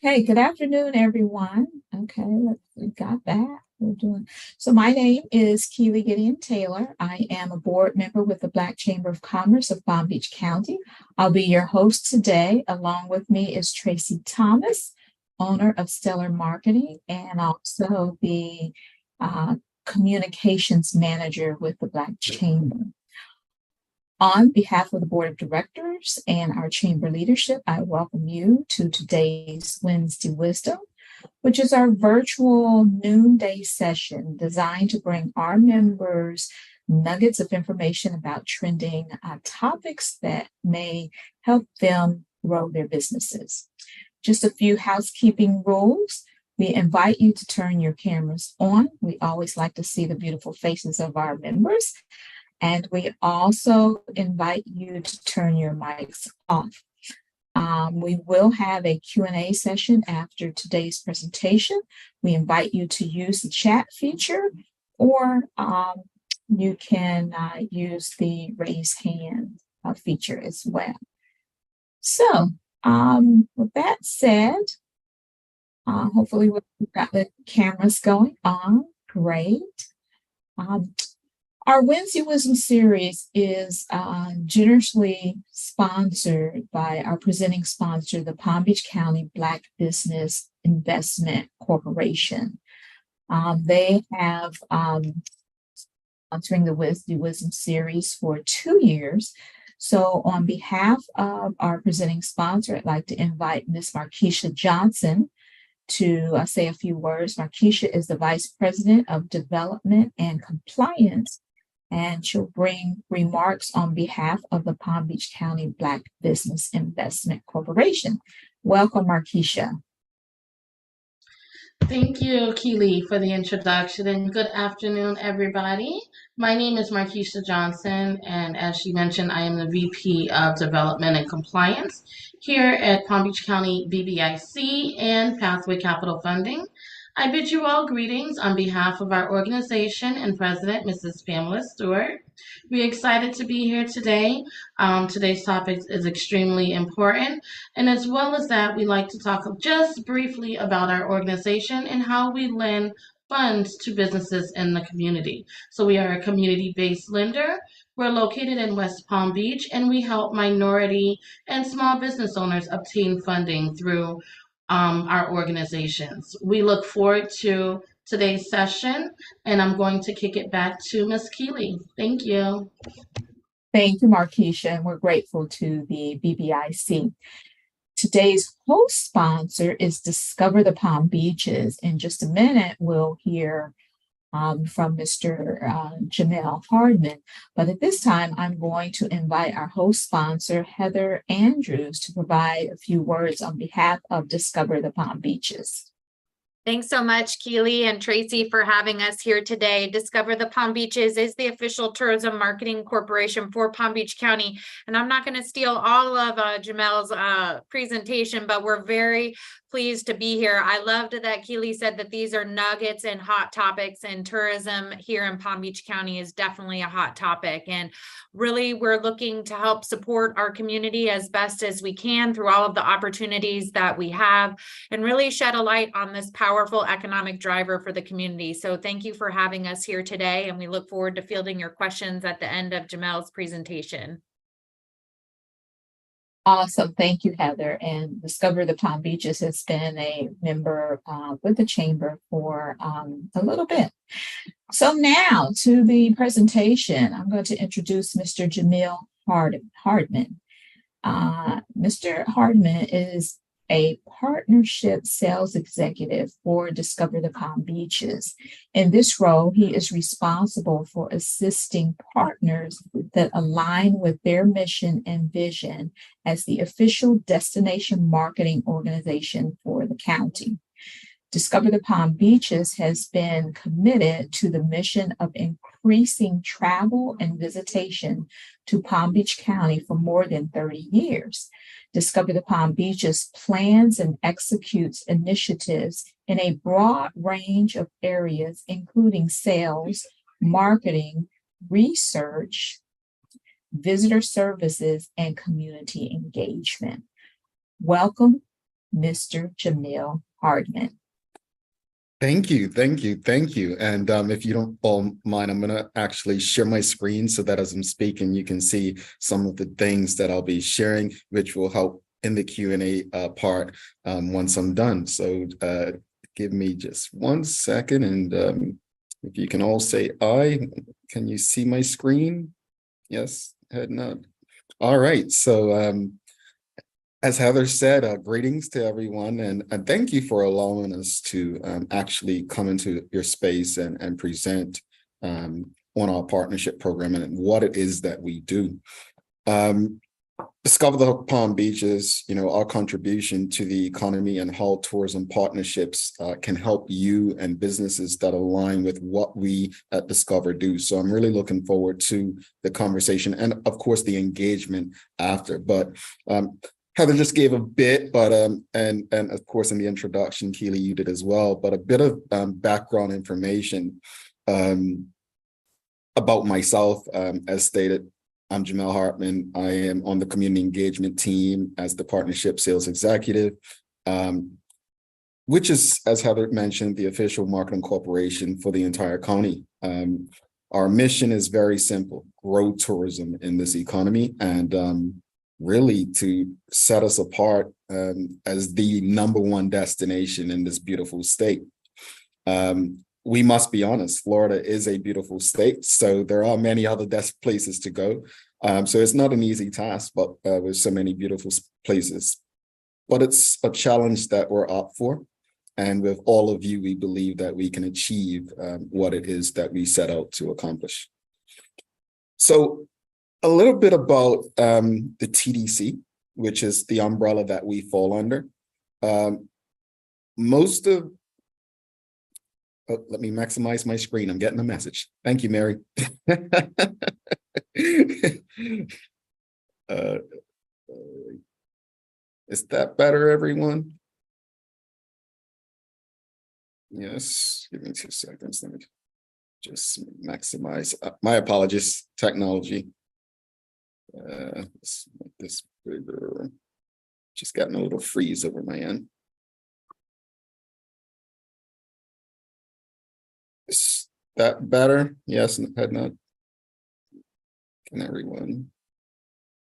Okay, good afternoon, everyone. Okay, we got that. We're doing so. My name is Keely Gideon Taylor. I am a board member with the Black Chamber of Commerce of Palm Beach County. I'll be your host today. Along with me is Tracy Thomas, owner of Stellar Marketing, and also the communications manager with the Black Chamber. On behalf of the Board of Directors and our Chamber leadership, I welcome you to today's Wednesday Wisdom, which is our virtual noonday session designed to bring our members nuggets of information about trending topics that may help them grow their businesses. Just a few housekeeping rules. We invite you to turn your cameras on. We always like to see the beautiful faces of our members. And we also invite you to turn your mics off. We will have a Q&A session after today's presentation. We invite you to use the chat feature, or you can use the raise hand feature as well. So with that said, hopefully we've got the cameras going on. Great. Our Wednesday Wisdom series is generously sponsored by our presenting sponsor, the Palm Beach County Black Business Investment Corporation. They have sponsoring the Wednesday Wisdom series for 2 years. So on behalf of our presenting sponsor, I'd like to invite Ms. Markeisha Johnson to say a few words. Markeisha is the Vice President of Development and Compliance, and she'll bring remarks on behalf of the Palm Beach County Black Business Investment Corporation. Welcome, Markeisha. Thank you, Keely, for the introduction, and good afternoon, everybody. My name is Markeisha Johnson, and as she mentioned, I am the VP of Development and Compliance here at Palm Beach County BBIC and Pathway Capital Funding. I bid you all greetings on behalf of our organization and president, Mrs. Pamela Stewart. We're excited to be here today. Today's topic is extremely important. And as well as that, we like to talk just briefly about our organization and how we lend funds to businesses in the community. So we are a community-based lender. We're located in West Palm Beach, and we help minority and small business owners obtain funding through our organizations. We look forward to today's session, and I'm going to kick it back to Ms. Keely. Thank you. Thank you, Markeisha, and we're grateful to the BBIC. Today's host sponsor is Discover the Palm Beaches. In just a minute, we'll hear from Mr. Jamel Hardtman. But at this time, I'm going to invite our host sponsor, Heather Andrews, to provide a few words on behalf of Discover the Palm Beaches. Thanks so much, Keely and Tracy, for having us here today. Discover the Palm Beaches is the official tourism marketing corporation for Palm Beach County. And I'm not going to steal all of Jamel's presentation, but we're very pleased to be here. I loved that Keely said that these are nuggets and hot topics, and tourism here in Palm Beach County is definitely a hot topic. And really, we're looking to help support our community as best as we can through all of the opportunities that we have, and really shed a light on this powerful economic driver for the community. So thank you for having us here today, and we look forward to fielding your questions at the end of Jamel's presentation. Awesome. Thank you, Heather. And Discover the Palm Beaches has been a member with the Chamber for a little bit. So now to the presentation, I'm going to introduce Mr. Jamel Hardtman. Mr. Hardtman is a partnership sales executive for Discover the Palm Beaches. In this role, he is responsible for assisting partners that align with their mission and vision as the official destination marketing organization for the county. Discover the Palm Beaches has been committed to the mission of increasing travel and visitation to Palm Beach County for more than 30 years. Discover the Palm Beaches plans and executes initiatives in a broad range of areas, including sales, marketing, research, visitor services, and community engagement. Welcome, Mr. Jamel Hardtman. Thank you, thank you, thank you. And if you don't all mind, I'm going to actually share my screen so that as I'm speaking, you can see some of the things that I'll be sharing, which will help in the Q&A part once I'm done. So give me just 1 second. And if you can all say aye, can you see my screen? Yes, head nod. All right, so as Heather said, greetings to everyone, and thank you for allowing us to actually come into your space and present on our partnership program and what it is that we do. Discover the Palm Beaches, our contribution to the economy and how tourism partnerships can help you and businesses that align with what we at Discover do. So I'm really looking forward to the conversation and, of course, the engagement after. But Heather just gave a bit, but and of course in the introduction, Keely, you did as well, but a bit of background information about myself. As stated, I'm Jamel Hardtman. I am on the community engagement team as the partnership sales executive, which is, as Heather mentioned, the official marketing corporation for the entire county. Our mission is very simple: grow tourism in this economy, and really to set us apart as the #1 destination in this beautiful state. We must be honest, Florida is a beautiful state, so there are many other places to go. So it's not an easy task, but with so many beautiful places. But it's a challenge that we're up for. And with all of you, we believe that we can achieve what it is that we set out to accomplish. So a little bit about the TDC, which is the umbrella that we fall under. Let me maximize my screen. I'm getting a message. Thank you, Mary. Is that better, everyone? Yes, give me 2 seconds. Let me just maximize. My apologies, technology. Let's make this bigger. Just gotten a little freeze over my end. Is that better? Yes, head nod. Can everyone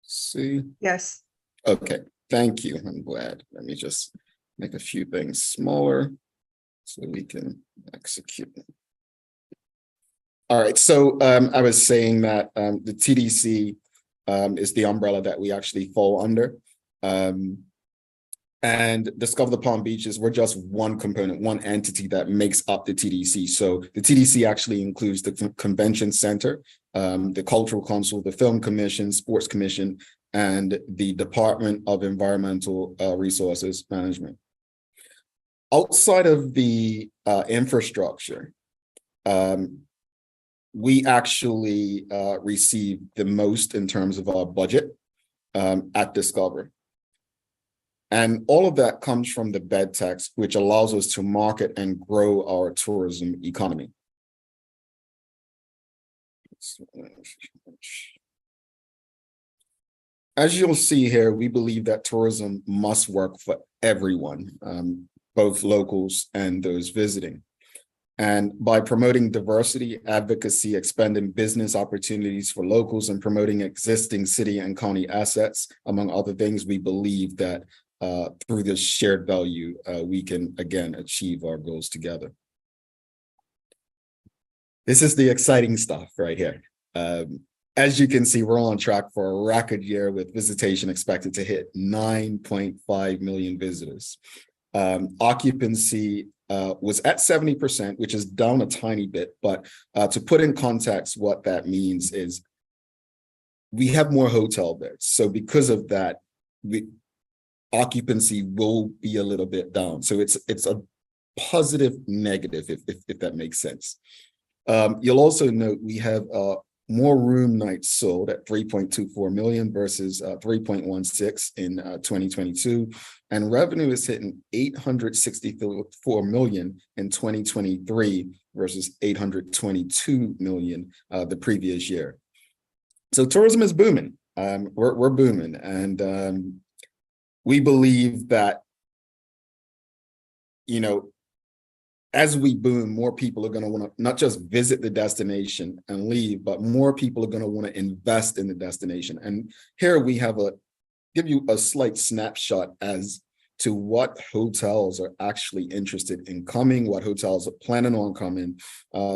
see? Yes. Okay, thank you. I'm glad. Let me just make a few things smaller so we can execute. All right, so I was saying that the TDC is the umbrella that we actually fall under. And Discover the Palm Beaches, we're just one component, one entity that makes up the TDC. So the TDC actually includes the Convention Center, the Cultural Council, the Film Commission, Sports Commission, and the Department of Environmental Resources Management. Outside of the infrastructure, we actually receive the most in terms of our budget at Discover. And all of that comes from the bed tax, which allows us to market and grow our tourism economy. As you'll see here, we believe that tourism must work for everyone, both locals and those visiting. And by promoting diversity, advocacy, expanding business opportunities for locals, and promoting existing city and county assets, among other things, we believe that through this shared value, we can, again, achieve our goals together. This is the exciting stuff right here. As you can see, we're on track for a record year with visitation expected to hit 9.5 million visitors. Occupancy was at 70%, which is down a tiny bit, but to put in context what that means is we have more hotel beds. So because of that, occupancy will be a little bit down. So it's a positive negative, if that makes sense. You'll also note we have more room nights sold at 3.24 million versus 3.16 in 2022. And revenue is hitting 864 million in 2023 versus 822 million the previous year. So tourism is booming. We're booming. And we believe that you know, as we boom, more people are going to want to not just visit the destination and leave, but more people are going to want to invest in the destination. And here we have give you a slight snapshot as to what hotels are actually interested in coming, what hotels are planning on coming.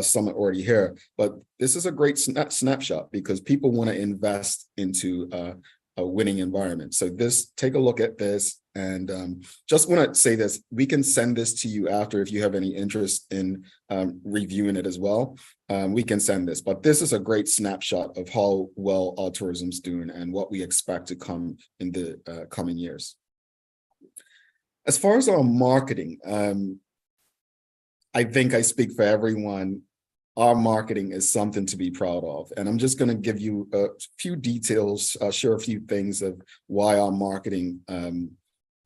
Some are already here, but this is a great snapshot because people want to invest into a winning environment. So take a look at this. And just want to say this, we can send this to you after if you have any interest in reviewing it as well. We can send this, but this is a great snapshot of how well our tourism's doing and what we expect to come in the coming years. As far as our marketing, I think I speak for everyone. Our marketing is something to be proud of. And I'm just going to give you a few details, share a few things of why our marketing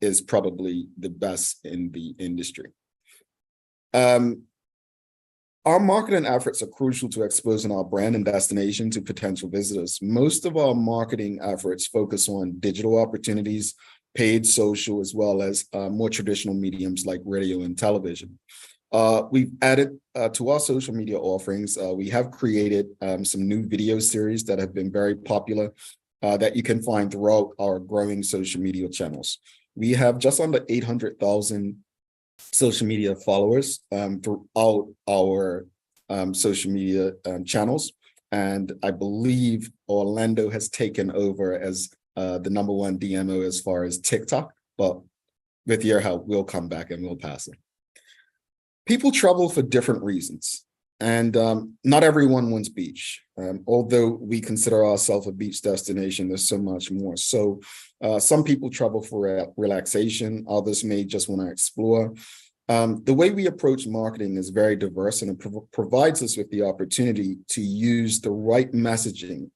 is probably the best in the industry. Our marketing efforts are crucial to exposing our brand and destination to potential visitors. Most of our marketing efforts focus on digital opportunities, paid social, as well as more traditional mediums like radio and television. We've added to our social media offerings. We have created some new video series that have been very popular that you can find throughout our growing social media channels. We have just under 800,000 social media followers throughout our social media channels. And I believe Orlando has taken over as the #1 DMO as far as TikTok, but with your help, we'll come back and we'll pass it. People travel for different reasons, and not everyone wants beach. Although we consider ourselves a beach destination, there's so much more. So some people travel for relaxation, others may just want to explore. The way we approach marketing is very diverse, and it provides us with the opportunity to use the right messaging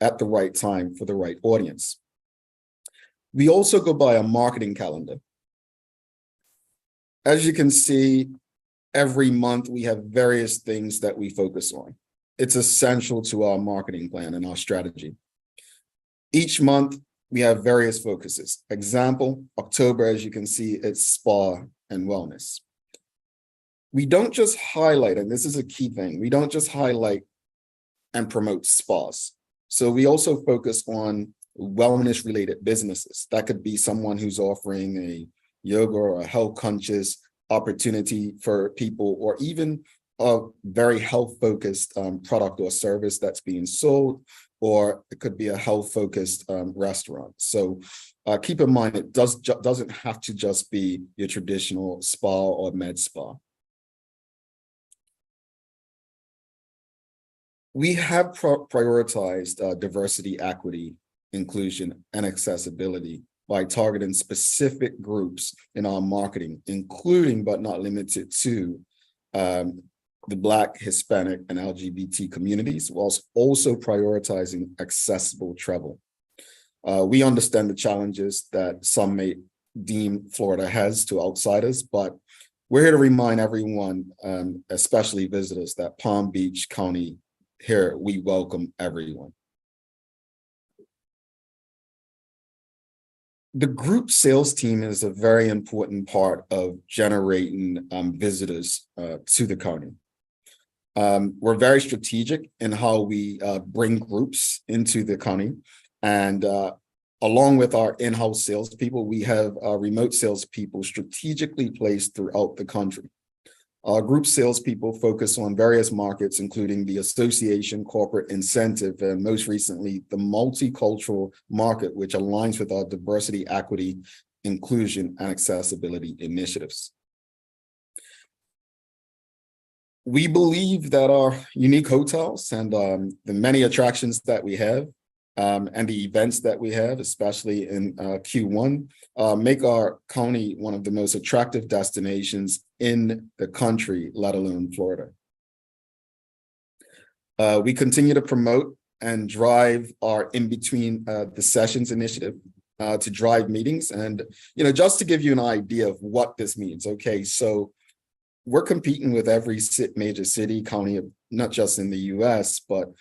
at the right time for the right audience. We also go by a marketing calendar. As you can see, every month we have various things that we focus on. It's essential to our marketing plan and our strategy. Each month we have various focuses. Example, October, as you can see, it's spa and wellness. We don't just highlight, and this is a key thing, we don't just highlight and promote spas. So we also focus on wellness related businesses. That could be someone who's offering a yoga or a health conscious opportunity for people, or even a very health focused product or service that's being sold, or it could be a health focused restaurant. So keep in mind, it doesn't have to just be your traditional spa or med spa. We have prioritized diversity, equity, inclusion, and accessibility by targeting specific groups in our marketing, including but not limited to the Black, Hispanic, and LGBT communities, whilst also prioritizing accessible travel. We understand the challenges that some may deem Florida has to outsiders, but we're here to remind everyone, especially visitors, that Palm Beach County, here we welcome everyone. The group sales team is a very important part of generating visitors to the county. We're very strategic in how we bring groups into the county. And along with our in-house salespeople, we have remote salespeople strategically placed throughout the country. Our group salespeople focus on various markets, including the association, corporate incentive, and most recently, the multicultural market, which aligns with our diversity, equity, inclusion, and accessibility initiatives. We believe that our unique hotels and the many attractions that we have and the events that we have, especially in Q1, make our county one of the most attractive destinations in the country, let alone Florida. We continue to promote and drive our In Between the Sessions initiative to drive meetings. And, just to give you an idea of what this means, okay, so we're competing with every major city, county, not just in the US, but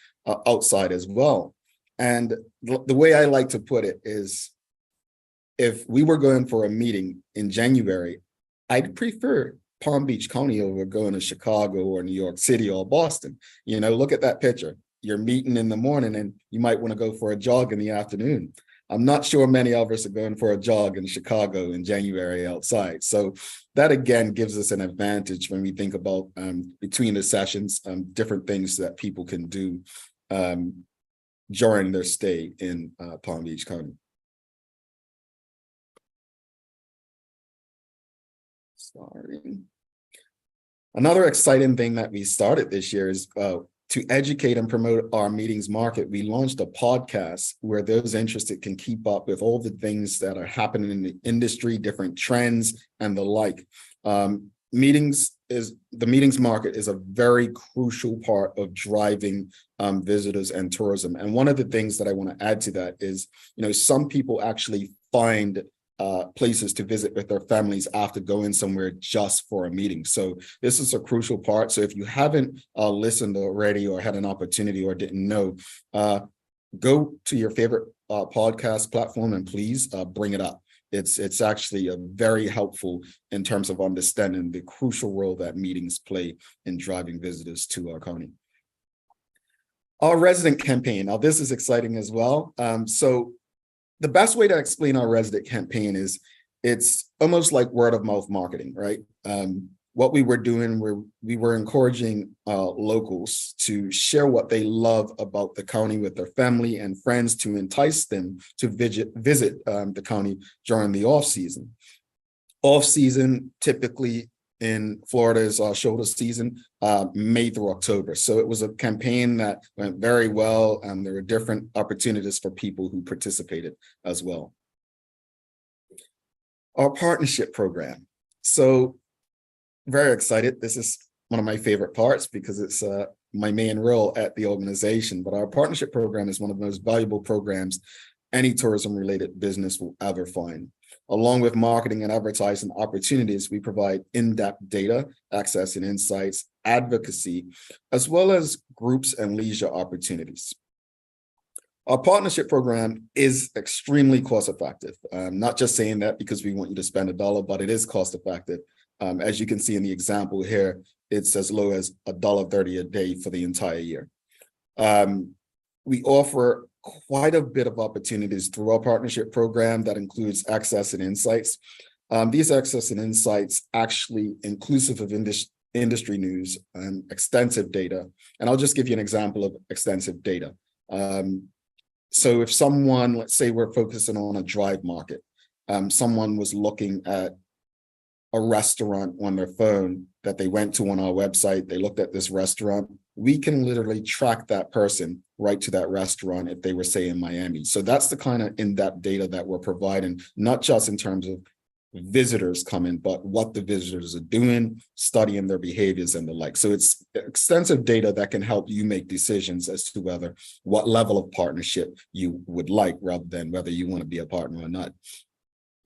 outside as well. And the way I like to put it is, if we were going for a meeting in January, I'd prefer Palm Beach County over going to Chicago or New York City or Boston. You know, look at that picture. You're meeting in the morning and you might want to go for a jog in the afternoon. I'm not sure many of us are going for a jog in Chicago in January outside. So that again gives us an advantage when we think about between the sessions, different things that people can do during their stay in Palm Beach County. Sorry. Another exciting thing that we started this year is to educate and promote our meetings market. We launched a podcast where those interested can keep up with all the things that are happening in the industry, different trends and the like. The meetings market is a very crucial part of driving visitors and tourism. And one of the things that I want to add to that is, you know, some people actually find places to visit with their families after going somewhere just for a meeting. So this is a crucial part. So if you haven't listened already or had an opportunity or didn't know, go to your favorite podcast platform and please bring it up. It's actually very helpful in terms of understanding the crucial role that meetings play in driving visitors to our county. Our resident campaign. Now this is exciting as well. So the best way to explain our resident campaign is it's almost like word of mouth marketing, right? What we were doing, we were encouraging locals to share what they love about the county with their family and friends to entice them to visit the county during the off season. Off season typically in Florida is our shoulder season, May through October. So it was a campaign that went very well, and there were different opportunities for people who participated as well. Our partnership program. So very excited. This is one of my favorite parts because it's my main role at the organization. But our partnership program is one of the most valuable programs any tourism related business will ever find. Along with marketing and advertising opportunities, we provide in-depth data, access and insights, advocacy, as well as groups and leisure opportunities. Our partnership program is extremely cost effective. I'm not just saying that because we want you to spend $1, but it is cost effective. As you can see in the example here, it's as low as $1.30 a day for the entire year. We offer quite a bit of opportunities through our partnership program that includes access and insights. These access and insights actually inclusive of industry news and extensive data. And I'll just give you an example of extensive data. So if someone, let's say we're focusing on a drive market, someone was looking at a restaurant on their phone that they went to on our website, they looked at this restaurant, we can literally track that person right to that restaurant if they were, say, in Miami. So that's the kind of in-depth data that we're providing, not just in terms of visitors coming, but what the visitors are doing, studying their behaviors and the like. So it's extensive data that can help you make decisions as to whether what level of partnership you would like, rather than whether you want to be a partner or not.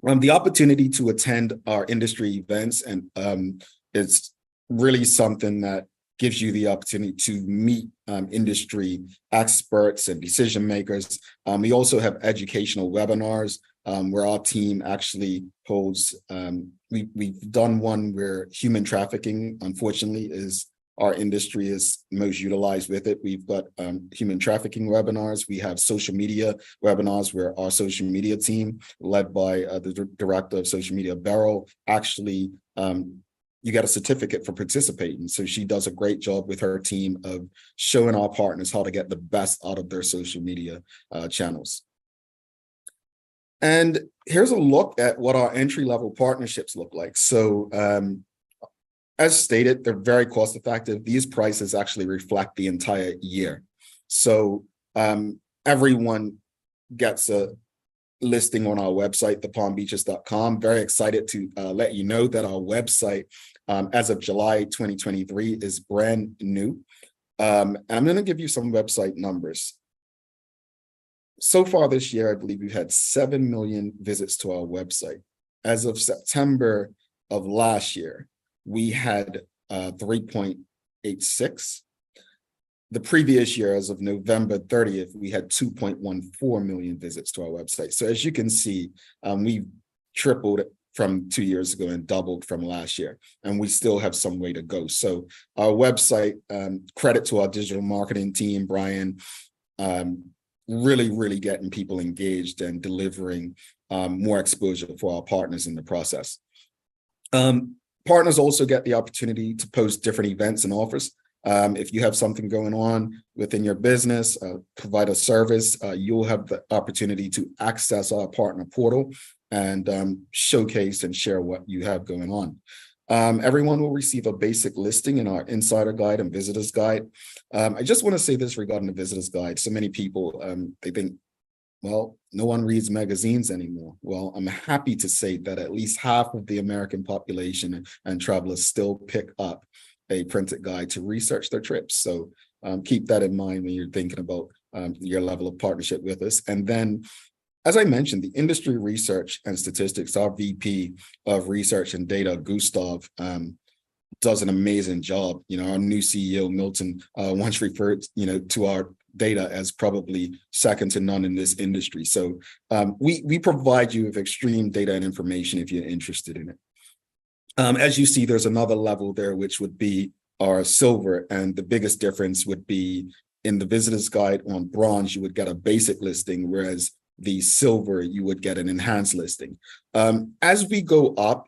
The opportunity to attend our industry events, and it's really something that gives you the opportunity to meet industry experts and decision makers. We also have educational webinars where our team actually holds, we've done one where human trafficking, unfortunately, is our industry is most utilized with it. We've got human trafficking webinars. We have social media webinars where our social media team, led by the director of social media, Beryl, actually, you get a certificate for participating. So she does a great job with her team of showing our partners how to get the best out of their social media channels. And here's a look at what our entry-level partnerships look like. So as stated, they're very cost effective. These prices actually reflect the entire year. So everyone gets a listing on our website, thepalmbeaches.com. Very excited to let you know that our website, as of July 2023, is brand new. And I'm going to give you some website numbers. So far this year, I believe we've had 7 million visits to our website. As of September of last year, we had 3.86. The previous year, as of November 30th, we had 2.14 million visits to our website. So as you can see, we've tripled from 2 years ago and doubled from last year. And we still have some way to go. So our website, credit to our digital marketing team, Brian, really getting people engaged and delivering more exposure for our partners in the process. Partners also get the opportunity to post different events and offers. If you have something going on within your business, provide a service, you'll have the opportunity to access our partner portal and showcase and share what you have going on. Everyone will receive a basic listing in our insider guide and visitors guide. I just want to say this regarding the visitors guide. So many people, they think, well, no one reads magazines anymore. Well, I'm happy to say that at least half of the American population and travelers still pick up a printed guide to research their trips. So keep that in mind when you're thinking about your level of partnership with us. And then, as I mentioned, the industry research and statistics, our VP of research and data, Gustav, does an amazing job. You know, our new CEO, Milton, once referred, to our data as probably second to none in this industry. So we provide you with extreme data and information if you're interested in it. As you see, there's another level there, which would be our silver. And the biggest difference would be in the visitors guide on bronze, you would get a basic listing, whereas the silver, you would get an enhanced listing. As we go up,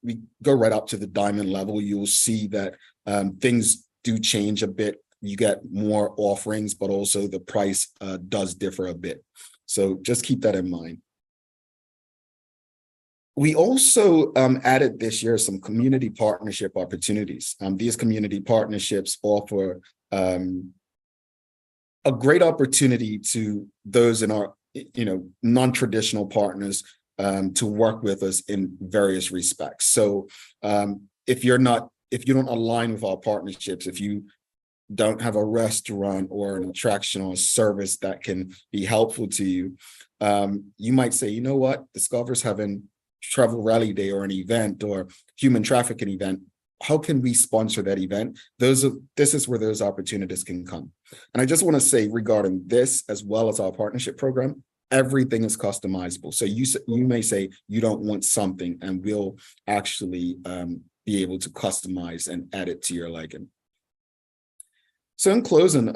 we go right up to the diamond level, you'll see that things do change a bit. You get more offerings, but also the price does differ a bit. So just keep that in mind. We also added this year some community partnership opportunities. These community partnerships offer a great opportunity to those in our non-traditional partners to work with us in various respects. So if you don't align with our partnerships, if you don't have a restaurant or an attraction or a service that can be helpful to you, you might say, you know what, Discover's having Travel Rally Day or an event or human trafficking event. How can we sponsor that event? This is where those opportunities can come. And I just want to say regarding this, as well as our partnership program, everything is customizable. So you may say you don't want something, and we'll actually be able to customize and add it to your liking. So in closing,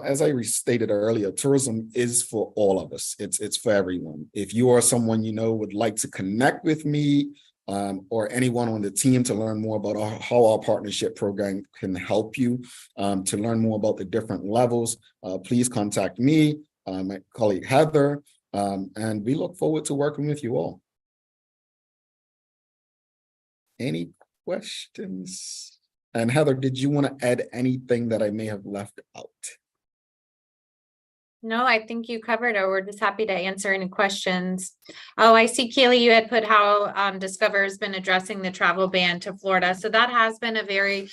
as I stated earlier, tourism is for all of us. It's for everyone. If you are someone would like to connect with me or anyone on the team to learn more about how our partnership program can help you, to learn more about the different levels, please contact me, my colleague Heather, and we look forward to working with you all. Any questions? And Heather, did you want to add anything that I may have left out? No, I think you covered it. We're just happy to answer any questions. Oh, I see, Keely, you had put how Discover has been addressing the travel ban to Florida. So that has been a very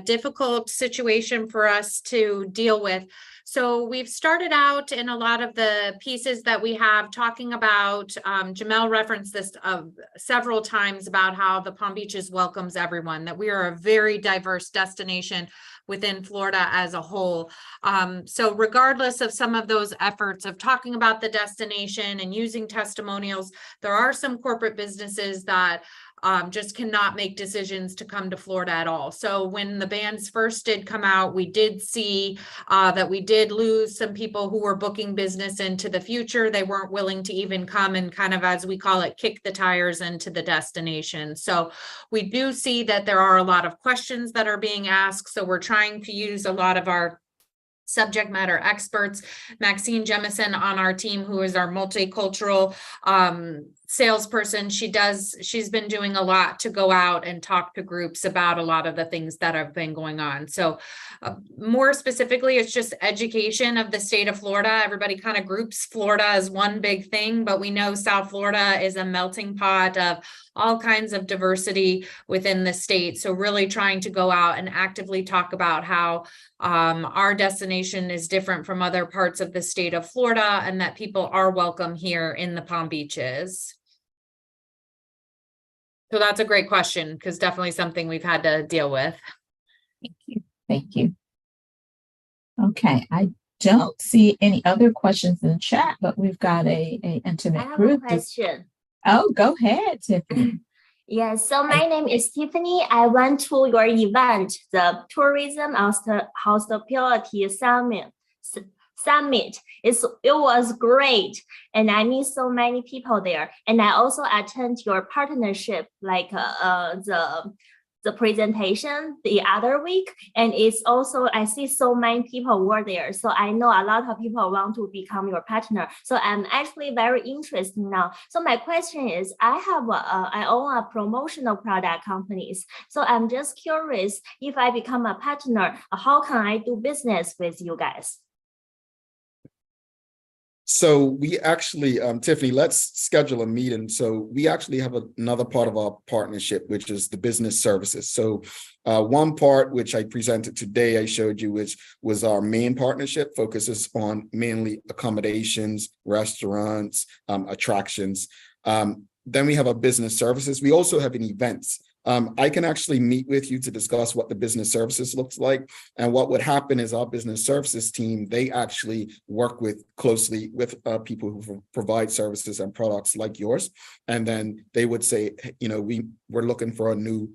difficult situation for us to deal with. So we've started out in a lot of the pieces that we have talking about, Jamel referenced this several times about how the Palm Beaches welcomes everyone, that we are a very diverse destination within Florida as a whole. So regardless of some of those efforts of talking about the destination and using testimonials, there are some corporate businesses that just cannot make decisions to come to Florida at all. So when the bans first did come out, we did see that we did lose some people who were booking business into the future. They weren't willing to even come and kind of, as we call it, kick the tires into the destination. So we do see that there are a lot of questions that are being asked. So we're trying to use a lot of our subject matter experts. Maxine Jemison on our team, who is our multicultural salesperson, she's been doing a lot to go out and talk to groups about a lot of the things that have been going on. So more specifically, it's just education of the state of Florida. Everybody kind of groups Florida as one big thing, but we know South Florida is a melting pot of all kinds of diversity within the state. So really trying to go out and actively talk about how our destination is different from other parts of the state of Florida, and that people are welcome here in the Palm Beaches. So that's a great question, because definitely something we've had to deal with. Thank you. Thank you. Okay, I don't see any other questions in the chat, but we've got a intimate group. I have a question. Oh, go ahead, Tiffany. Yes, so my name is Tiffany. I went to your event, the Tourism Hospitality Summit. It was great, and I meet so many people there. And I also attend your partnership, like the presentation the other week, and it's also I see so many people were there, so I know a lot of people want to become your partner. So I'm actually very interested now. So my question is, I own a promotional product companies, so I'm just curious, if I become a partner, how can I do business with you guys? So we actually, Tiffany, let's schedule a meeting. So we actually have another part of our partnership, which is the business services. So one part which I presented today, I showed you, which was our main partnership, focuses on mainly accommodations, restaurants, attractions. Then we have our business services. We also have an events. I can actually meet with you to discuss what the business services looks like. And what would happen is our business services team, they actually work closely with people who provide services and products like yours. And then they would say, you know, we're looking for a new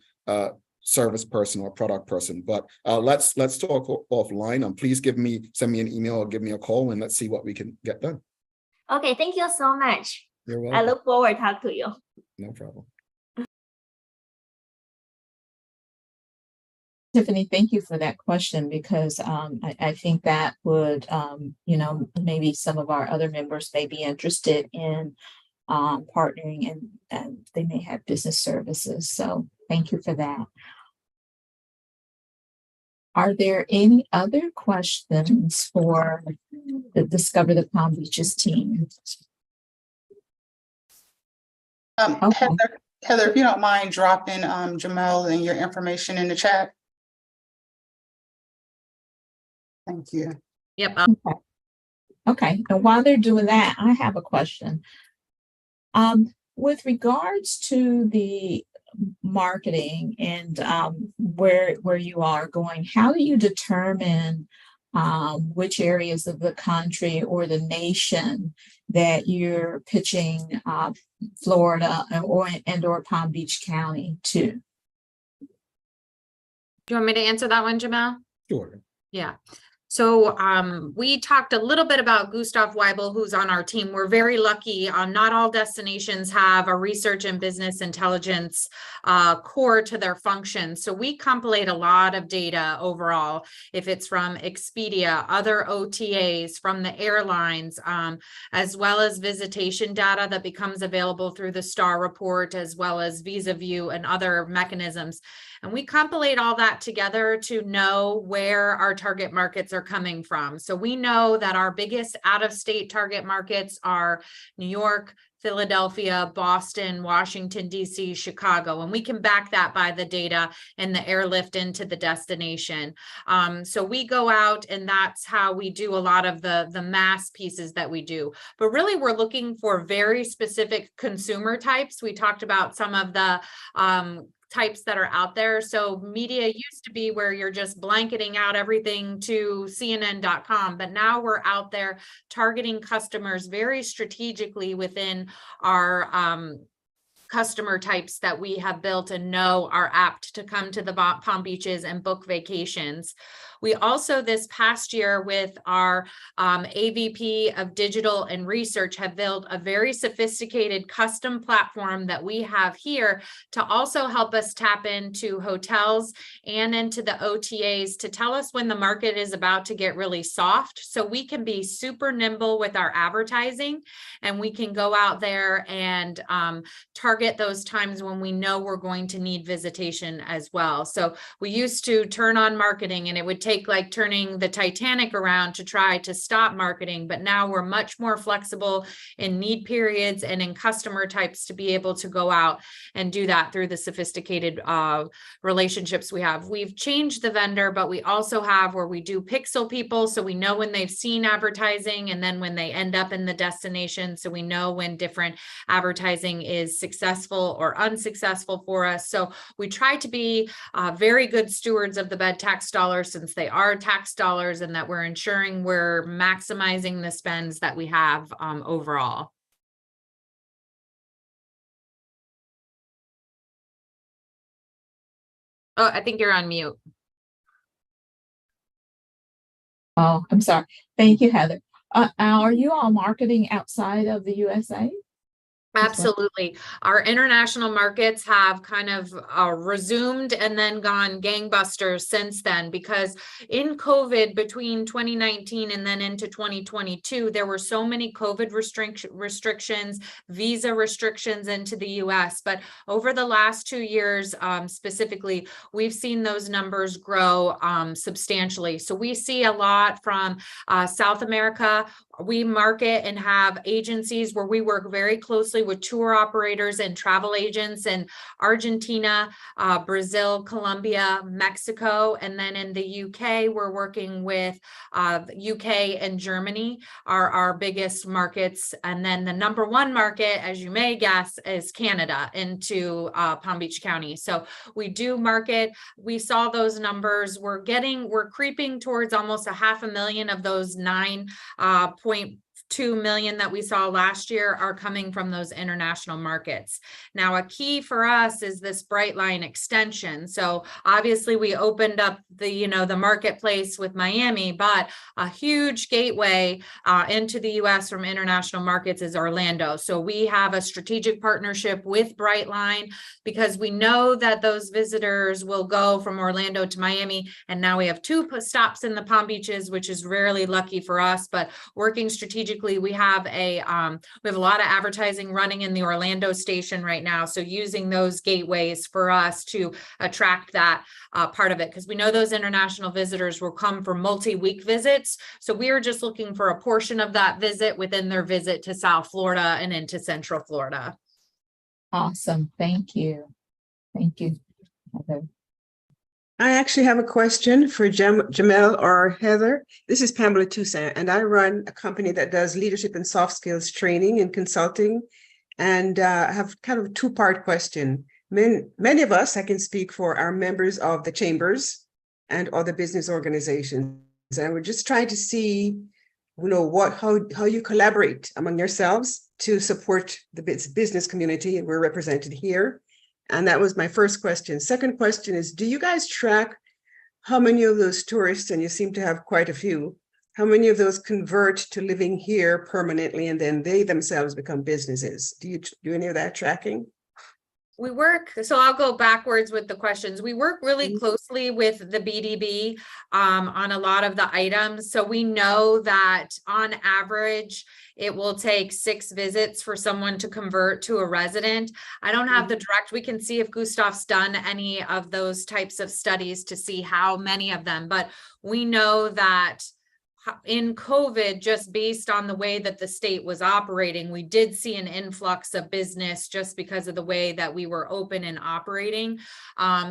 service person or product person. But let's talk offline. Please send me an email or give me a call, and let's see what we can get done. Okay, thank you so much. You're welcome. I look forward to talk to you. No problem. Tiffany, thank you for that question, because I think that would, you know, maybe some of our other members may be interested in partnering, and they may have business services. So thank you for that. Are there any other questions for the Discover the Palm Beaches team? Okay. Heather, if you don't mind dropping Jamel and your information in the chat. Thank you. Yep. Okay. And while they're doing that, I have a question. With regards to the marketing and where you are going, how do you determine which areas of the country or the nation that you're pitching Florida or Palm Beach County to? Do you want me to answer that one, Jamel? Sure. Yeah. So we talked a little bit about Gustav Weibel, who's on our team. We're very lucky. Not all destinations have a research and business intelligence core to their function. So we compilate a lot of data overall, if it's from Expedia, other OTAs, from the airlines, as well as visitation data that becomes available through the STAR report, as well as Visa View and other mechanisms. And we compilate all that together to know where our target markets are coming from. So we know that our biggest out-of-state target markets are New York, Philadelphia, Boston, Washington, D.C., Chicago, and we can back that by the data and the airlift into the destination. So we go out, and that's how we do a lot of the mass pieces that we do. But really, we're looking for very specific consumer types. We talked about some of the types that are out there. So media used to be where you're just blanketing out everything to CNN.com, but now we're out there targeting customers very strategically within our customer types that we have built and know are apt to come to the Palm Beaches and book vacations. We also, this past year, with our AVP of Digital and Research, have built a very sophisticated custom platform that we have here to also help us tap into hotels and into the OTAs to tell us when the market is about to get really soft. So we can be super nimble with our advertising, and we can go out there and target those times when we know we're going to need visitation as well. So we used to turn on marketing, and it would take like turning the Titanic around to try to stop marketing, but now we're much more flexible in need periods and in customer types to be able to go out and do that through the sophisticated relationships we have. We've changed the vendor, but we also have where we do pixel people, so we know when they've seen advertising and then when they end up in the destination, so we know when different advertising is successful or unsuccessful for us. So we try to be very good stewards of the bed tax dollars, since they are tax dollars, and that we're ensuring we're maximizing the spends that we have overall. Oh, I think you're on mute. Oh, I'm sorry. Thank you, Heather. Are you all marketing outside of the USA? Absolutely. Our international markets have kind of resumed and then gone gangbusters since then, because in COVID between 2019 and then into 2022, there were so many COVID restrictions, visa restrictions into the US. But over the last 2 years, specifically, we've seen those numbers grow substantially. So we see a lot from South America. We market and have agencies where we work very closely with tour operators and travel agents in Argentina, Brazil, Colombia, Mexico, and then in the UK, we're working with UK and Germany are our biggest markets. And then the number one market, as you may guess, is Canada into Palm Beach County. So we do market. We saw those numbers. We're creeping towards almost 500,000 of those 9.2 million that we saw last year are coming from those international markets. Now, a key for us is this Brightline extension. So obviously we opened up the marketplace with Miami, but a huge gateway into the US from international markets is Orlando. So we have a strategic partnership with Brightline because we know that those visitors will go from Orlando to Miami. And now we have 2 stops in the Palm Beaches, which is rarely lucky for us, but working strategically, we have a lot of advertising running in the Orlando station right now. So using those gateways for us to attract that part of it, because we know those international visitors will come for multi-week visits. So we are just looking for a portion of that visit within their visit to South Florida and into Central Florida. Awesome. Thank you. Thank you, Heather. I actually have a question for Jamel or Heather. This is Pamela Toussaint, and I run a company that does leadership and soft skills training and consulting, and have kind of a 2-part question. Many of us, I can speak for, are members of the chambers and other business organizations, and we're just trying to see, how you collaborate among yourselves to support the business community, and we're represented here. And that was my first question. Second question is, do you guys track how many of those tourists, and you seem to have quite a few, how many of those convert to living here permanently and then they themselves become businesses? Do you do any of that tracking? So I'll go backwards with the questions. We work really closely with the BDB on a lot of the items. So we know that on average, it will take 6 visits for someone to convert to a resident. I don't have the direct, we can see if Gustav's done any of those types of studies to see how many of them, but we know that in COVID, just based on the way that the state was operating, we did see an influx of business just because of the way that we were open and operating.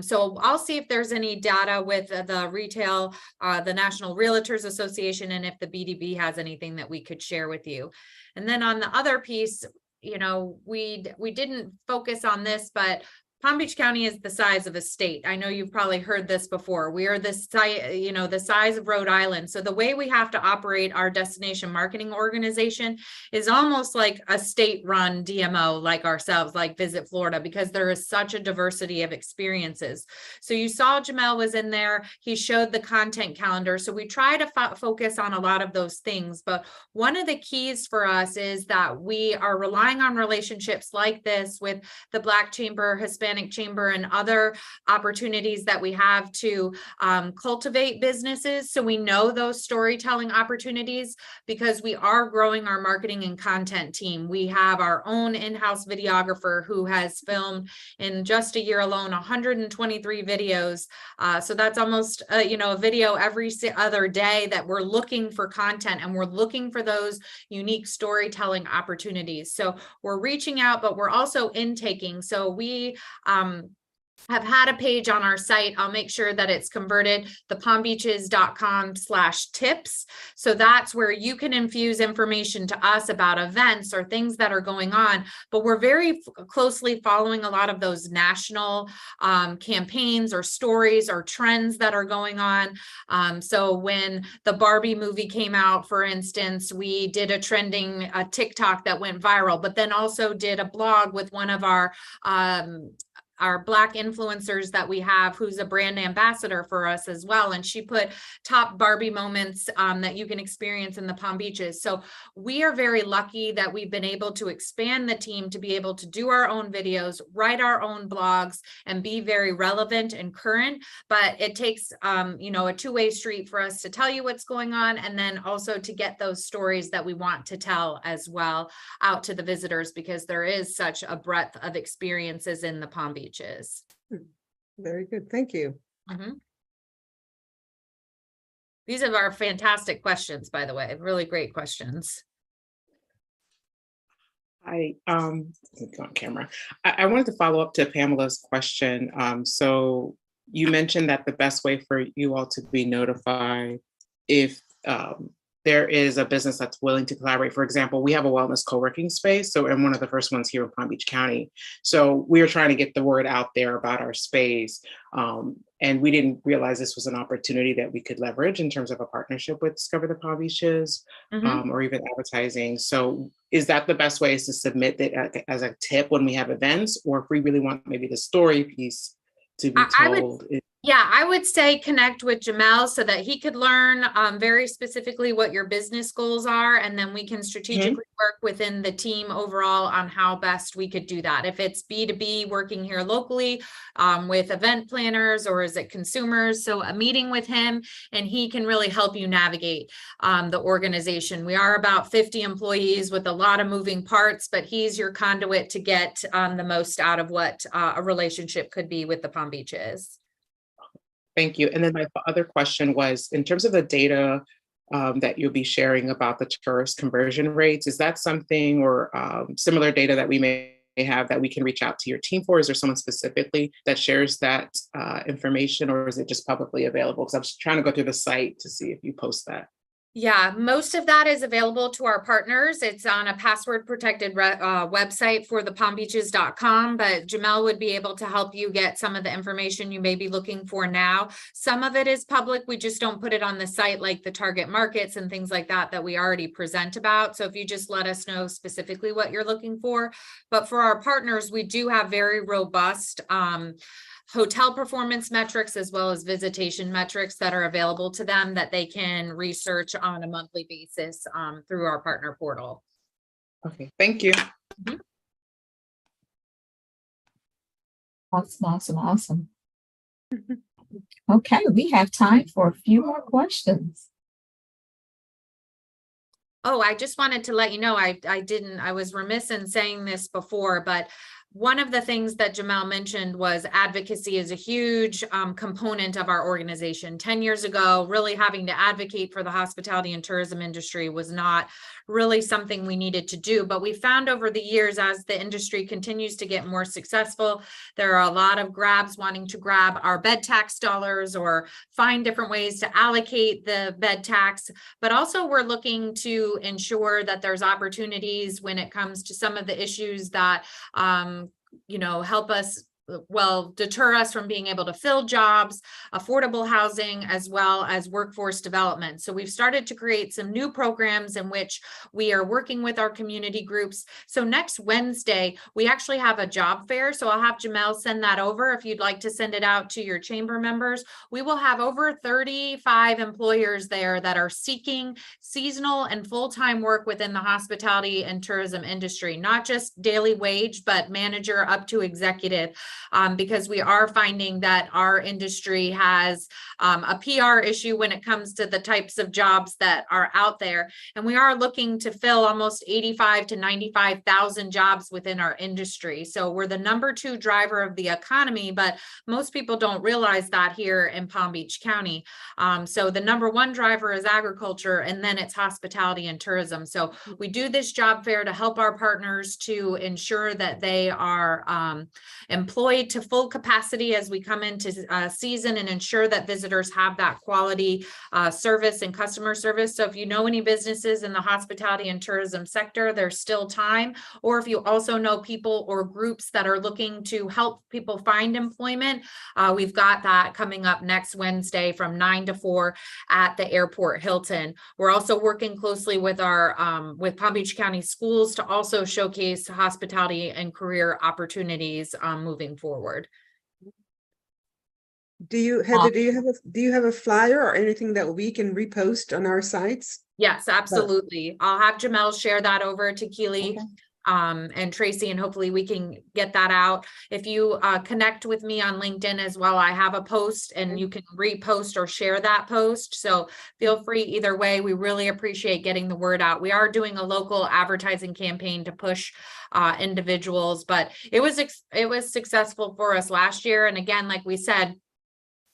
So I'll see if there's any data with the retail, the National Realtors Association, and if the BDB has anything that we could share with you. And then on the other piece, we didn't focus on this, but Palm Beach County is the size of a state. I know you've probably heard this before. We are the size of Rhode Island. So the way we have to operate our destination marketing organization is almost like a state-run DMO like ourselves, like Visit Florida, because there is such a diversity of experiences. So you saw Jamel was in there. He showed the content calendar. So we try to focus on a lot of those things. But one of the keys for us is that we are relying on relationships like this with the Black Chamber, Hispanic Chamber, and other opportunities that we have to cultivate businesses. So we know those storytelling opportunities because we are growing our marketing and content team. We have our own in-house videographer who has filmed in just a year alone 123 videos. So that's almost a video every other day that we're looking for content, and we're looking for those unique storytelling opportunities. So we're reaching out, but we're also intaking. So we have had a page on our site. I'll make sure that it's converted, thepalmbeaches.com/tips. So that's where you can infuse information to us about events or things that are going on. But we're very closely following a lot of those national campaigns or stories or trends that are going on. So when the Barbie movie came out, for instance, we did a trending TikTok that went viral, but then also did a blog with one of our our Black influencers that we have, who's a brand ambassador for us as well. And she put top Barbie moments that you can experience in the Palm Beaches. So we are very lucky that we've been able to expand the team to be able to do our own videos, write our own blogs, and be very relevant and current. But it takes, you know, a two-way street for us to tell you what's going on, and then also to get those stories that we want to tell as well out to the visitors, because there is such a breadth of experiences in the Palm Beaches. Very good. Thank you. These are our fantastic questions, by the way, really great questions. Go on camera. I wanted to follow up to Pamela's question. So you mentioned that the best way for you all to be notified if there is a business that's willing to collaborate. For example, we have a wellness co-working space. So I'm one of the first ones here in Palm Beach County. So we are trying to get the word out there about our space. And we didn't realize this was an opportunity that we could leverage in terms of a partnership with Discover the Palm Beaches, or even advertising. So is that the best way, is to submit it as a tip when we have events, or if we really want maybe the story piece to be told? I would say connect with Jamel so that he could learn very specifically what your business goals are, and then we can strategically work within the team overall on how best we could do that. If it's B2B working here locally with event planners, or is it consumers? So a meeting with him, and he can really help you navigate the organization. We are about 50 employees with a lot of moving parts, but he's your conduit to get the most out of what a relationship could be with the Palm Beaches. Thank you. And then my other question was, in terms of the data that you'll be sharing about the tourist conversion rates, is that something, or similar data that we may have that we can reach out to your team for? Is there someone specifically that shares that information, or is it just publicly available? Because I was trying to go through the site to see if you post that. Yeah, most of that is available to our partners. It's on a password protected website for the palmbeaches.com, but Jamel would be able to help you get some of the information you may be looking for now. Some of it is public. We just don't put it on the site, like the target markets and things like that, that we already present about. So if you just let us know specifically what you're looking for. But for our partners, we do have very robust hotel performance metrics, as well as visitation metrics that are available to them that they can research on a monthly basis through our partner portal. Okay, thank you. Awesome. Okay, we have time for a few more questions. Oh, I just wanted to let you know, I was remiss in saying this before, but one of the things that Jamel mentioned was advocacy is a huge component of our organization. 10 years ago, really having to advocate for the hospitality and tourism industry was not really something we needed to do. But we found over the years, as the industry continues to get more successful, there are a lot of grabs wanting to grab our bed tax dollars or find different ways to allocate the bed tax. But also we're looking to ensure that there's opportunities when it comes to some of the issues that help us, deter us from being able to fill jobs, affordable housing, as well as workforce development. So we've started to create some new programs in which we are working with our community groups. So next Wednesday, we actually have a job fair. So I'll have Jamel send that over if you'd like to send it out to your chamber members. We will have over 35 employers there that are seeking seasonal and full-time work within the hospitality and tourism industry, not just daily wage, but manager up to executive. Because we are finding that our industry has a PR issue when it comes to the types of jobs that are out there. And we are looking to fill almost 85 to 95,000 jobs within our industry. So we're the #2 driver of the economy, but most people don't realize that here in Palm Beach County. So the #1 driver is agriculture, and then it's hospitality and tourism. So we do this job fair to help our partners to ensure that they are employed to full capacity as we come into season, and ensure that visitors have that quality service and customer service. So if you know any businesses in the hospitality and tourism sector, there's still time. Or if you also know people or groups that are looking to help people find employment, we've got that coming up next Wednesday from 9 to 4 at the Airport Hilton. We're also working closely with our with Palm Beach County schools to also showcase hospitality and career opportunities moving moving forward. Do you, Heather, do you have a flyer or anything that we can repost on our sites? Yes, absolutely. I'll have Jamel share that over to Keely. Okay. And Tracy, and hopefully we can get that out. If you connect with me on LinkedIn as well, I have a post and you can repost or share that post. So feel free either way. We really appreciate getting the word out. We are doing a local advertising campaign to push individuals, but it was successful for us last year. And again, like we said,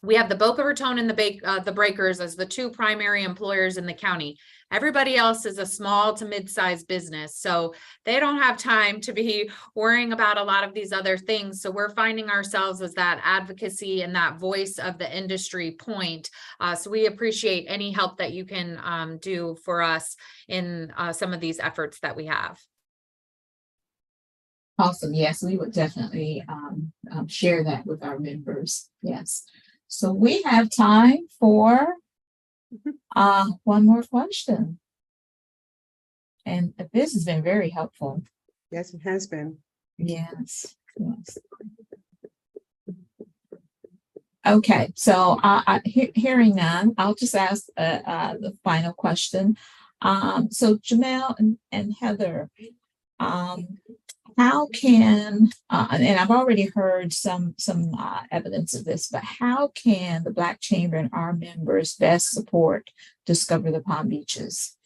we have the Boca Raton and the Breakers as the two primary employers in the county. Everybody else is a small to mid-sized business, so they don't have time to be worrying about a lot of these other things. So we're finding ourselves as that advocacy and that voice of the industry point. So we appreciate any help that you can do for us in some of these efforts that we have. Awesome. Yes, we would definitely share that with our members. Yes. So we have time for one more question. And this has been very helpful. Yes, it has been. Yes. Yes. Okay, so hearing none, I'll just ask the final question. So Jamel and Heather, how can, and I've already heard some evidence of this, but how can the Black Chamber and our members best support Discover the Palm Beaches?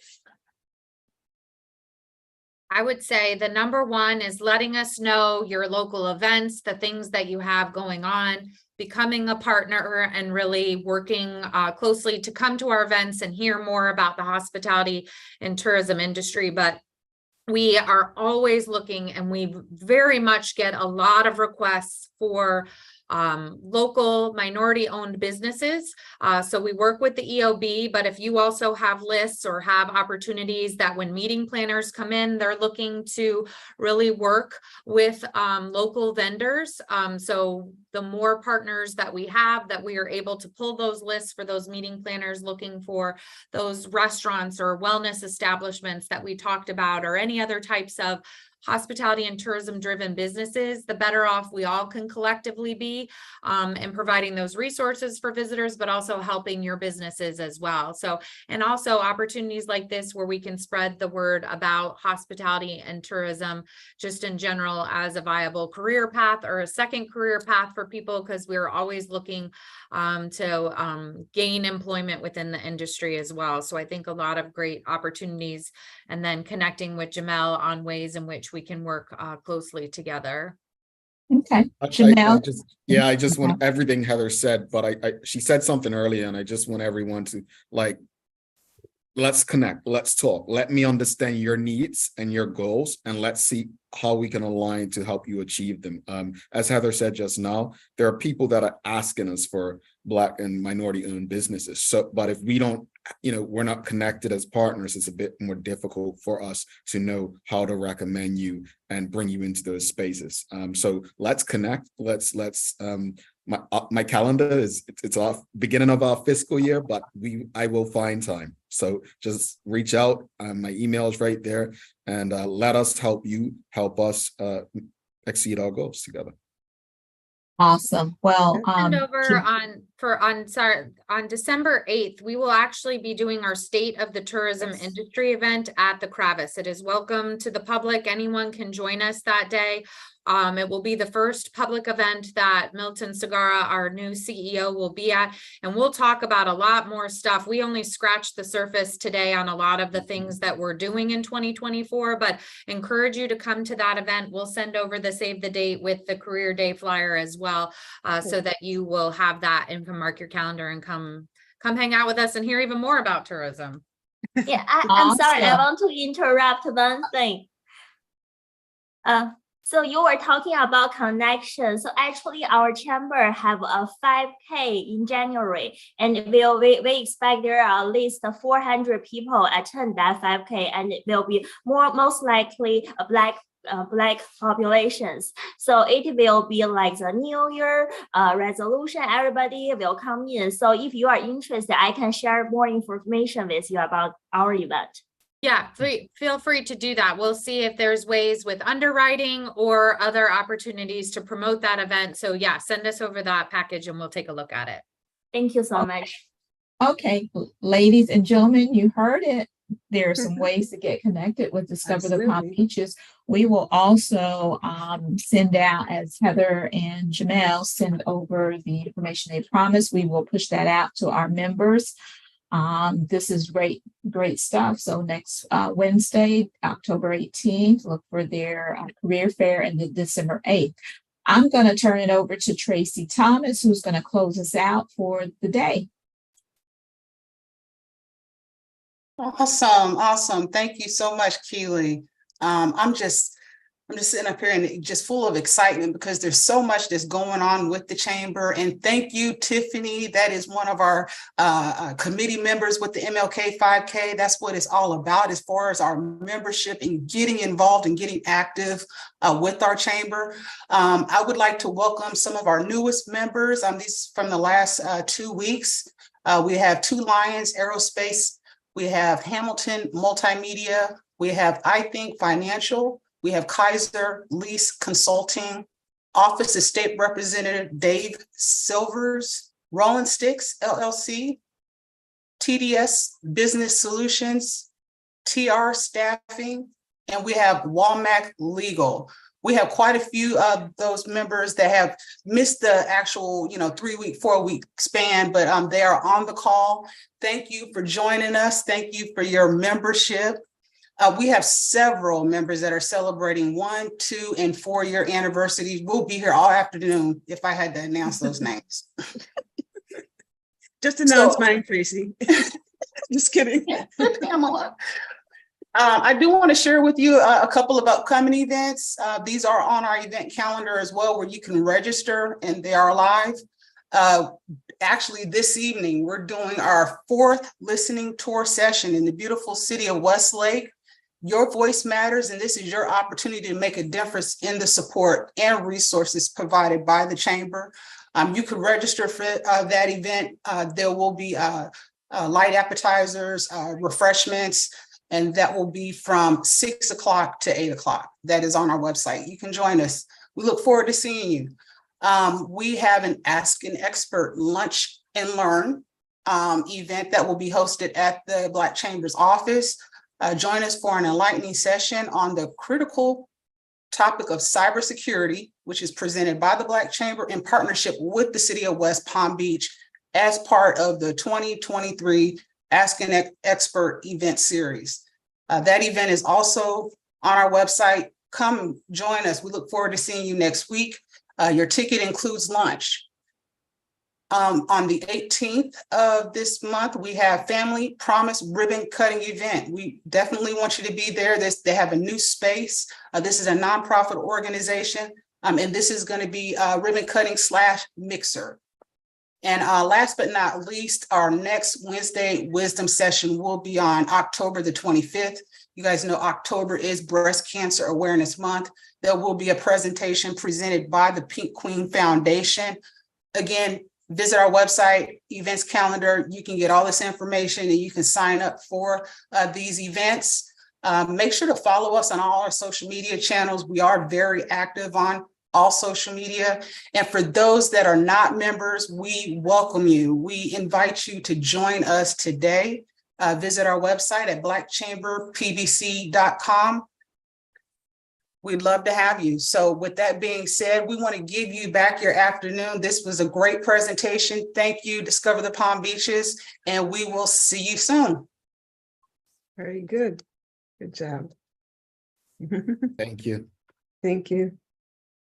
I would say the number one is letting us know your local events, the things that you have going on, becoming a partner and really working closely to come to our events and hear more about the hospitality and tourism industry. But we are always looking, and we very much get a lot of requests for local minority-owned businesses. So we work with the EOB, but if you also have lists or have opportunities that when meeting planners come in, they're looking to really work with local vendors. So the more partners that we have, that we are able to pull those lists for those meeting planners looking for those restaurants or wellness establishments that we talked about, or any other types of hospitality and tourism driven businesses, the better off we all can collectively be in providing those resources for visitors, but also helping your businesses as well. So, and also opportunities like this where we can spread the word about hospitality and tourism just in general as a viable career path or a second career path for people, because we're always looking to gain employment within the industry as well. So I think a lot of great opportunities, and then connecting with Jamel on ways in which we can work closely together. Okay, Jamel. I just want everything Heather said, but she said something earlier, and I just want everyone to let's connect, let's talk, let me understand your needs and your goals, and let's see how we can align to help you achieve them. As Heather said just now, there are people that are asking us for Black and minority owned businesses. So, but if we don't, we're not connected as partners, it's a bit more difficult for us to know how to recommend you and bring you into those spaces. So let's connect. My calendar it's off beginning of our fiscal year, but I will find time. So just reach out. My email is right there, and let us help you help us exceed our goals together. Awesome. Well, on December 8th, we will actually be doing our State of the Tourism Industry event at the Kravis. It is welcome to the public. Anyone can join us that day. It will be the first public event that Milton Segara, our new CEO, will be at, and we'll talk about a lot more stuff. We only scratched the surface today on a lot of the things that we're doing in 2024, but encourage you to come to that event. We'll send over the save the date with the career day flyer as well, so that you will have that and can mark your calendar and come hang out with us and hear even more about tourism. Yeah, I'm sorry, I want to interrupt one thing. So you were talking about connection. So actually our chamber have a 5K in January, and we expect there are at least 400 people attend that 5K, and it will be most likely a Black populations. So it will be like the New Year resolution. Everybody will come in. So if you are interested, I can share more information with you about our event. Yeah, feel free to do that. We'll see if there's ways with underwriting or other opportunities to promote that event. So yeah, send us over that package and we'll take a look at it. Thank you so much. Okay, ladies and gentlemen, you heard it. There are some ways to get connected with Discover the Palm Absolutely. Beaches. We will also send out, as Heather and Jamel send over the information they promised, we will push that out to our members. This is great stuff. So next Wednesday, October 18th, look for their career fair, and then December 8th. I'm going to turn it over to Tracy Thomas, who's going to close us out for the day. Awesome. Thank you so much, Keely. I'm just sitting up here and just full of excitement because there's so much that's going on with the chamber. And thank you, Tiffany. That is one of our committee members with the MLK 5K. That's what it's all about as far as our membership and getting involved and getting active with our chamber. I would like to welcome some of our newest members. These from the last 2 weeks. We have Two Lions Aerospace. We have Hamilton Multimedia. We have I Think Financial. We have Kaiser Lease Consulting, Office of State Representative Dave Silvers, Rolling Sticks LLC, TDS Business Solutions, TR Staffing, and we have Walmack Legal. We have quite a few of those members that have missed the actual, 3-week, 4-week span, but they are on the call. Thank you for joining us. Thank you for your membership. We have several members that are celebrating 1, 2, and 4-year anniversaries. We'll be here all afternoon if I had to announce those names. Just announce mine, Tracy. Just kidding. Pamela. I do want to share with you a couple of upcoming events. These are on our event calendar as well, where you can register, and they are live. Actually, this evening, we're doing our 4th listening tour session in the beautiful city of Westlake. Your voice matters, and this is your opportunity to make a difference in the support and resources provided by the chamber. You can register for that event. There will be light appetizers, refreshments, and that will be from 6 o'clock to 8 o'clock. That is on our website. You can join us. We look forward to seeing you. We have an Ask an Expert Lunch and Learn event that will be hosted at the Black Chamber's office. Join us for an enlightening session on the critical topic of cybersecurity, which is presented by the Black Chamber in partnership with the City of West Palm Beach as part of the 2023 Ask an Expert event series. That event is also on our website. Come join us. We look forward to seeing you next week. Your ticket includes lunch. On the 18th of this month, we have Family Promise Ribbon Cutting event. We definitely want you to be there. They have a new space. This is a nonprofit organization, and this is going to be ribbon cutting / mixer. And last but not least, our next Wednesday wisdom session will be on October the 25th. You guys know October is Breast Cancer Awareness Month. There will be a presentation presented by the Pink Queen Foundation. Again, visit our website, events calendar. You can get all this information and you can sign up for these events. Make sure to follow us on all our social media channels. We are very active on all social media. And for those that are not members, we welcome you. We invite you to join us today. Visit our website at blackchamberpbc.com. We'd love to have you. So with that being said, we want to give you back your afternoon. This was a great presentation. Thank you, Discover the Palm Beaches, and we will see you soon. Very good. Good job. Thank you. Thank you.